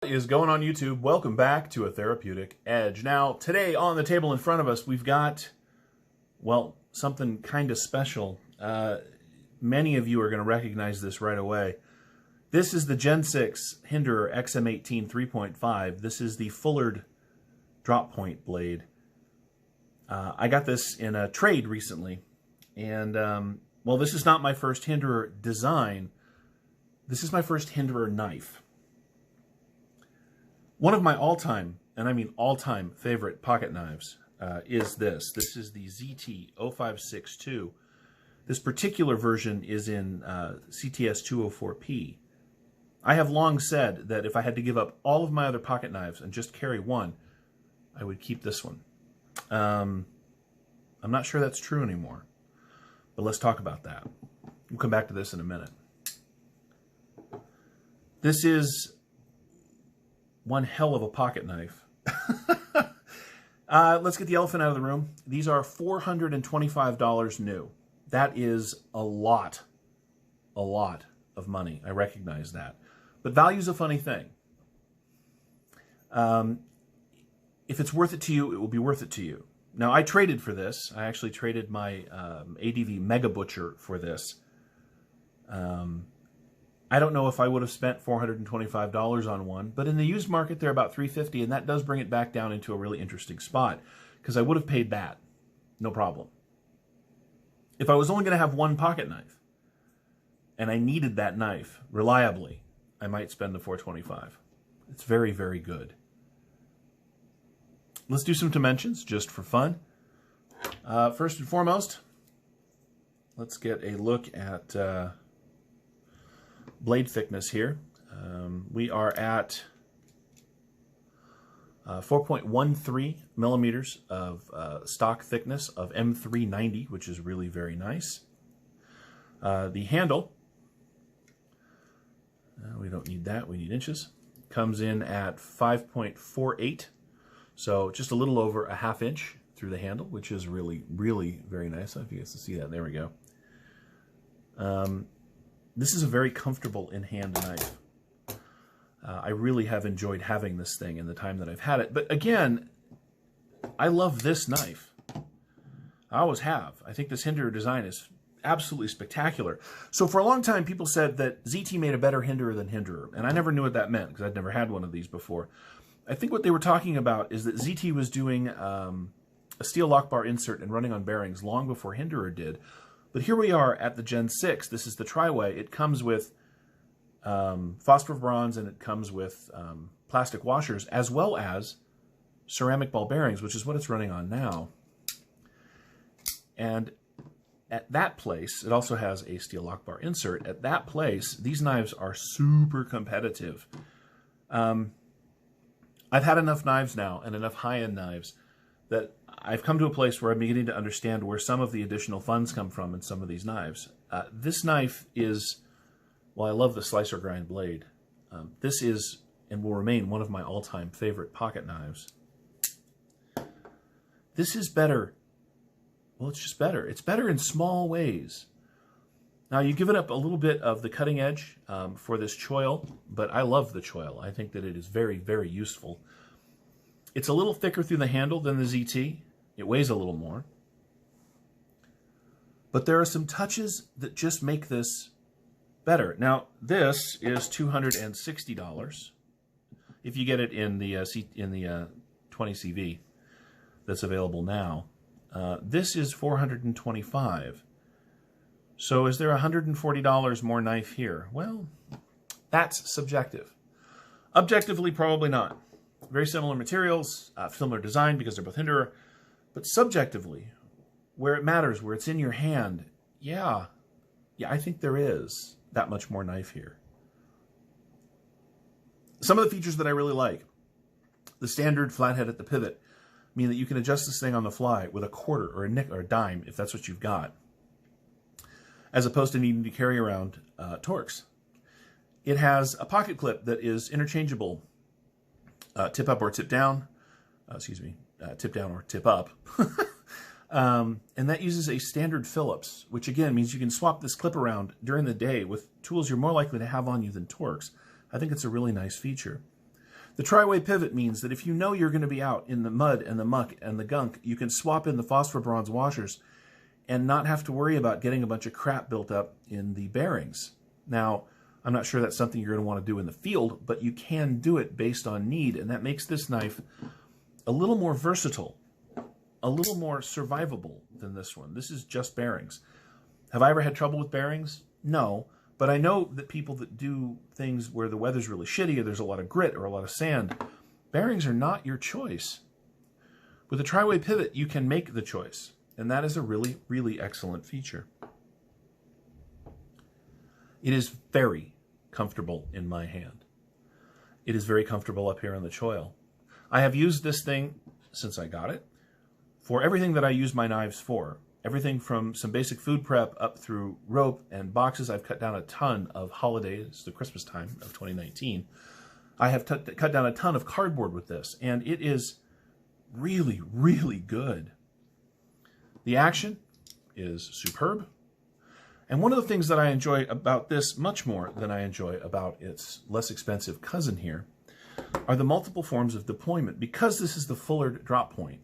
Is going on YouTube. Welcome back to A Therapeutic Edge. Now, today on the table in front of us, we've got, well, something kind of special. Many of you are going to recognize this right away. This is the Gen 6 Hinderer XM18 3.5. This is the Fullard drop point blade. I got this in a trade recently, and, well, this is not my first Hinderer design. This is my first Hinderer knife. One of my all-time, and I mean all-time, favorite pocket knives is this. This is the ZT0562. This particular version is in CTS 204P. I have long said that if I had to give up all of my other pocket knives and just carry one, I would keep this one. I'm not sure that's true anymore, but let's talk about that. We'll come back to this in a minute. This is one hell of a pocket knife. Let's get the elephant out of the room. These are $425 new. That is a lot of money. I recognize that. But value's a funny thing. If it's worth it to you, it will be worth it to you. Now, I traded for this. I actually traded my ADV Mega Butcher for this. I don't know if I would have spent $425 on one, but in the used market, they're about $350, and that does bring it back down into a really interesting spot, because I would have paid that, no problem. If I was only going to have one pocket knife, and I needed that knife reliably, I might spend the $425. It's very, very good. Let's do some dimensions, just for fun. First and foremost, let's get a look at blade thickness here. We are at 4.13 millimeters of stock thickness of M390, which is really very nice. The handle, we don't need that, we need inches, comes in at 5.48, so just a little over a ½ inch through the handle, which is really, really very nice. I don't know if you guys can see that. There we go. This is a very comfortable in-hand knife. I really have enjoyed having this thing in the time that I've had it. But again, I love this knife. I always have. I think this Hinderer design is absolutely spectacular. So for a long time, people said that ZT made a better Hinderer than Hinderer. And I never knew what that meant, because I'd never had one of these before. I think what they were talking about is that ZT was doing a steel lock bar insert and running on bearings long before Hinderer did. But here we are at the Gen 6. This is the Tri-Way. It comes with phosphor bronze, and it comes with plastic washers, as well as ceramic ball bearings, which is what it's running on now. And at that place, it also has a steel lock bar insert. At that place, these knives are super competitive. I've had enough knives now, and enough high-end knives, that I've come to a place where I'm beginning to understand where some of the additional funds come from in some of these knives. This knife is, well, I love the slicer grind blade. This is and will remain one of my all-time favorite pocket knives. This is better. Well, it's just better. It's better in small ways. Now, you give it up a little bit of the cutting edge for this choil, but I love the choil. I think that it is very, very useful. It's a little thicker through the handle than the ZT. It weighs a little more. But there are some touches that just make this better. Now, this is $260 if you get it in the 20CV that's available now. This is $425. So is there $140 more knife here? Well, that's subjective. Objectively, probably not. Very similar materials, similar design because they're both Hinderer, but subjectively, where it matters, where it's in your hand, yeah, I think there is that much more knife here. Some of the features that I really like, the standard flathead at the pivot, mean that you can adjust this thing on the fly with a quarter or a nickel or a dime if that's what you've got, as opposed to needing to carry around Torx. It has a pocket clip that is interchangeable. Tip up or tip down, tip down or tip up. And that uses a standard Phillips, which again means you can swap this clip around during the day with tools you're more likely to have on you than Torx. I think it's a really nice feature. The tri-way pivot means that if you know you're going to be out in the mud and the muck and the gunk, you can swap in the phosphor bronze washers and not have to worry about getting a bunch of crap built up in the bearings. Now, I'm not sure that's something you're going to want to do in the field, but you can do it based on need, and that makes this knife a little more versatile, a little more survivable than this one. This is just bearings. Have I ever had trouble with bearings? No, but I know that people that do things where the weather's really shitty or there's a lot of grit or a lot of sand, bearings are not your choice. With a tri-way pivot, you can make the choice, and that is a really, really excellent feature. It is very comfortable in my hand. It is very comfortable up here on the choil. I have used this thing since I got it for everything that I use my knives for. Everything from some basic food prep up through rope and boxes. I've cut down a ton of holidays, the Christmas time of 2019. I have cut down a ton of cardboard with this, and it is really, really good. The action is superb. And one of the things that I enjoy about this much more than I enjoy about its less expensive cousin here are the multiple forms of deployment. Because this is the Fullard drop point,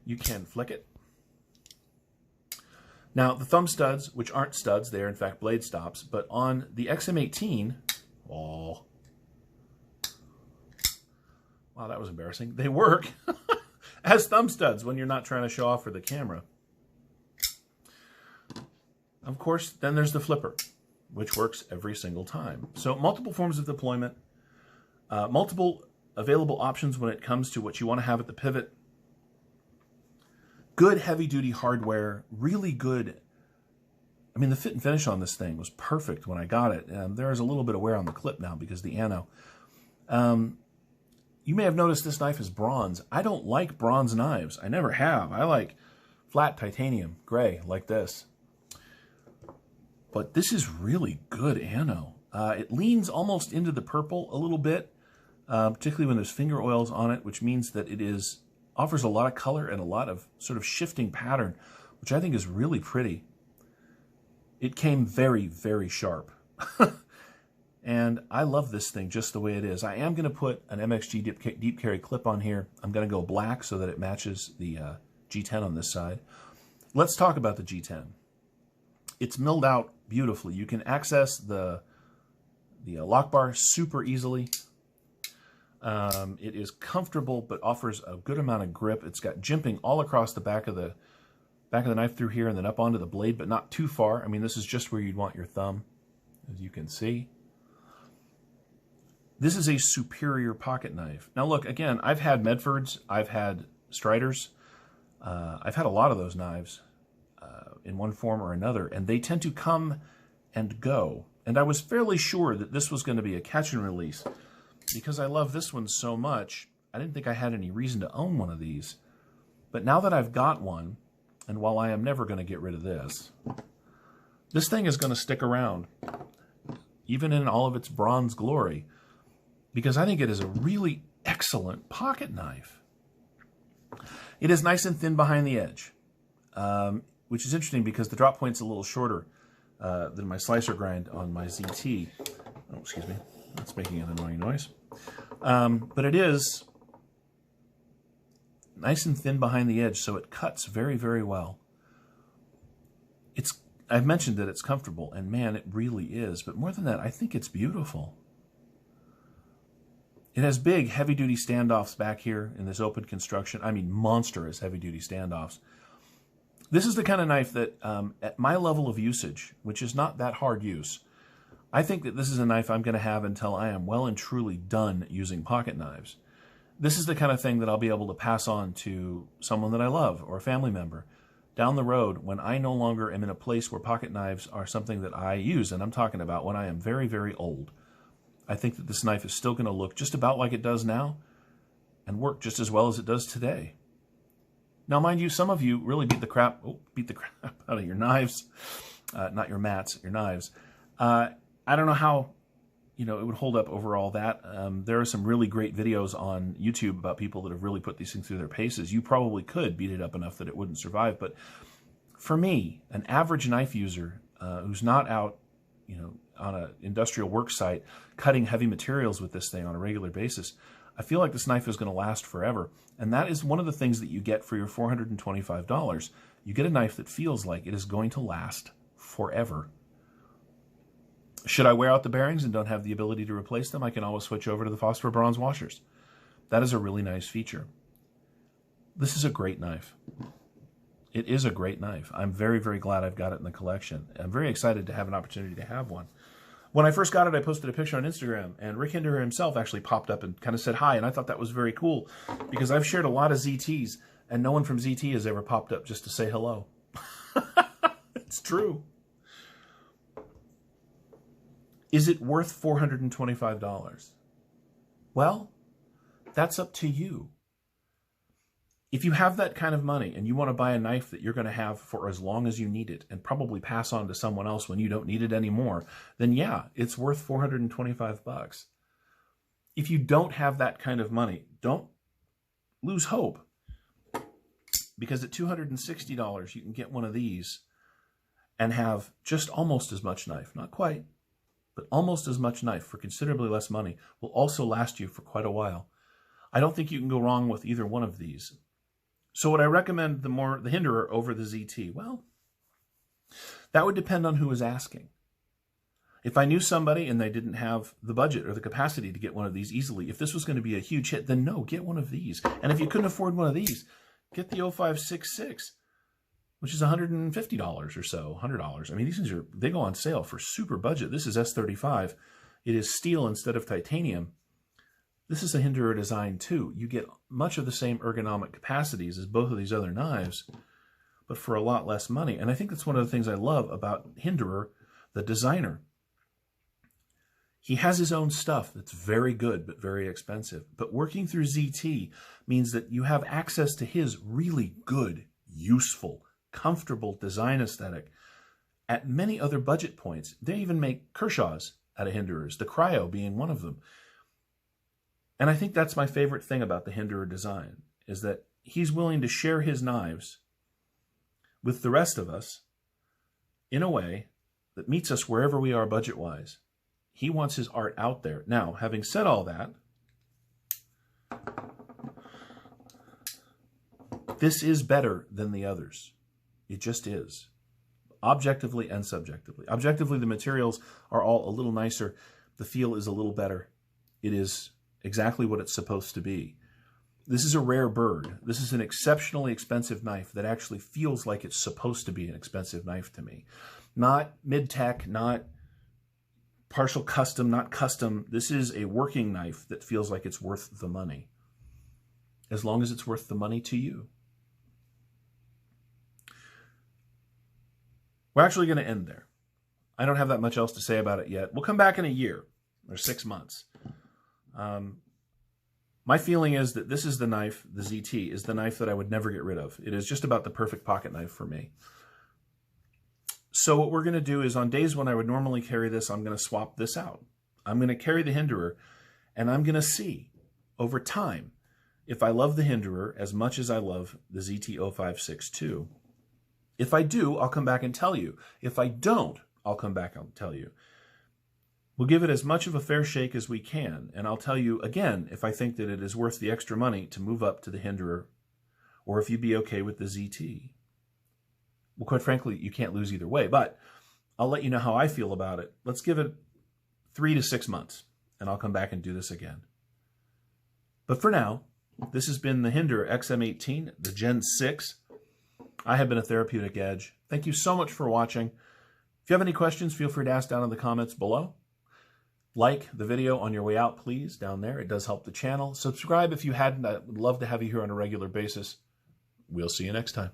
you can flick it. Now, the thumb studs, which aren't studs, they are in fact blade stops, but on the XM18, oh, wow, that was embarrassing. They work as thumb studs when you're not trying to show off for the camera. Of course, then there's the flipper, which works every single time. So multiple forms of deployment, multiple available options when it comes to what you want to have at the pivot. Good heavy-duty hardware, really good. I mean, the fit and finish on this thing was perfect when I got it. There is a little bit of wear on the clip now because of the ano. You may have noticed this knife is bronze. I don't like bronze knives. I never have. I like flat titanium, gray, like this. But this is really good ano. It leans almost into the purple a little bit, particularly when there's finger oils on it, which means that it offers a lot of color and a lot of sort of shifting pattern, which I think is really pretty. It came very, very sharp. And I love this thing just the way it is. I am going to put an MXG deep carry clip on here. I'm going to go black so that it matches the G10 on this side. Let's talk about the G10. It's milled out beautifully. You can access the lock bar super easily. It is comfortable, but offers a good amount of grip. It's got jimping all across the back of the knife through here and then up onto the blade, but not too far. I mean, this is just where you'd want your thumb, as you can see. This is a superior pocket knife. Now look, again, I've had Medfords, I've had Striders, I've had a lot of those knives in one form or another, and they tend to come and go. And I was fairly sure that this was going to be a catch and release. Because I love this one so much, I didn't think I had any reason to own one of these. But now that I've got one, and while I am never going to get rid of this thing is going to stick around, even in all of its bronze glory, because I think it is a really excellent pocket knife. It is nice and thin behind the edge, which is interesting because the drop point's a little shorter than my slicer grind on my ZT. Oh, excuse me. That's making an annoying noise. But it is nice and thin behind the edge, so it cuts very, very well. I've mentioned that it's comfortable, and man, it really is. But more than that, I think it's beautiful. It has big, heavy-duty standoffs back here in this open construction. I mean, monstrous heavy-duty standoffs. This is the kind of knife that, at my level of usage, which is not that hard use, I think that this is a knife I'm going to have until I am well and truly done using pocket knives. This is the kind of thing that I'll be able to pass on to someone that I love or a family member down the road when I no longer am in a place where pocket knives are something that I use, and I'm talking about when I am very, very old. I think that this knife is still going to look just about like it does now and work just as well as it does today. Now, mind you, some of you really beat the crap out of your knives, not your mats, your knives. I don't know how, it would hold up over all that. There are some really great videos on YouTube about people that have really put these things through their paces. You probably could beat it up enough that it wouldn't survive. But for me, an average knife user who's not out, on an industrial work site cutting heavy materials with this thing on a regular basis, I feel like this knife is going to last forever. And that is one of the things that you get for your $425. You get a knife that feels like it is going to last forever. Should I wear out the bearings and don't have the ability to replace them, I can always switch over to the phosphor bronze washers. That is a really nice feature. This is a great knife. It is a great knife. I'm very, very glad I've got it in the collection. I'm very excited to have an opportunity to have one. When I first got it, I posted a picture on Instagram, and Rick Hinderer himself actually popped up and kind of said hi, and I thought that was very cool, because I've shared a lot of ZTs, and no one from ZT has ever popped up just to say hello. It's true. Is it worth $425? Well, that's up to you. If you have that kind of money and you want to buy a knife that you're going to have for as long as you need it and probably pass on to someone else when you don't need it anymore, then yeah, it's worth $425. If you don't have that kind of money, don't lose hope. Because at $260, you can get one of these and have just almost as much knife. Not quite, but almost as much knife for considerably less money. Will also last you for quite a while. I don't think you can go wrong with either one of these. So would I recommend the Hinderer over the ZT? Well, that would depend on who was asking. If I knew somebody and they didn't have the budget or the capacity to get one of these easily, if this was going to be a huge hit, then no, get one of these. And if you couldn't afford one of these, get the 0566, which is $150 or so, $100. I mean, these things they go on sale for super budget. This is S35. It is steel instead of titanium. This is a Hinderer design too. You get much of the same ergonomic capacities as both of these other knives, but for a lot less money. And I think that's one of the things I love about Hinderer, the designer. He has his own stuff that's very good, but very expensive. But working through ZT means that you have access to his really good, useful, comfortable design aesthetic at many other budget points. They even make Kershaws out of Hinderers, the Cryo being one of them. And I think that's my favorite thing about the Hinderer design, is that he's willing to share his knives with the rest of us in a way that meets us wherever we are budget-wise. He wants his art out there. Now, having said all that, this is better than the others. It just is. Objectively and subjectively. Objectively, the materials are all a little nicer. The feel is a little better. It is exactly what it's supposed to be. This is a rare bird. This is an exceptionally expensive knife that actually feels like it's supposed to be an expensive knife to me. Not mid-tech, not partial custom, not custom. This is a working knife that feels like it's worth the money. As long as it's worth the money to you. We're actually going to end there. I don't have that much else to say about it yet. We'll come back in a year or 6 months. My feeling is that this is the knife, the ZT, is the knife that I would never get rid of. It is just about the perfect pocket knife for me. So what we're going to do is on days when I would normally carry this, I'm going to swap this out. I'm going to carry the Hinderer, and I'm going to see over time if I love the Hinderer as much as I love the ZT0562. If I do, I'll come back and tell you. If I don't, I'll come back and tell you. We'll give it as much of a fair shake as we can, and I'll tell you again if I think that it is worth the extra money to move up to the Hinderer, or if you'd be okay with the ZT. Well, quite frankly, you can't lose either way, but I'll let you know how I feel about it. Let's give it 3 to 6 months, and I'll come back and do this again. But for now, this has been the Hinderer XM18, the Gen 6. I have been a Therapeutic Edge. Thank you so much for watching. If you have any questions, feel free to ask down in the comments below. Like the video on your way out, please, down there. It does help the channel. Subscribe if you hadn't. I would love to have you here on a regular basis. We'll see you next time.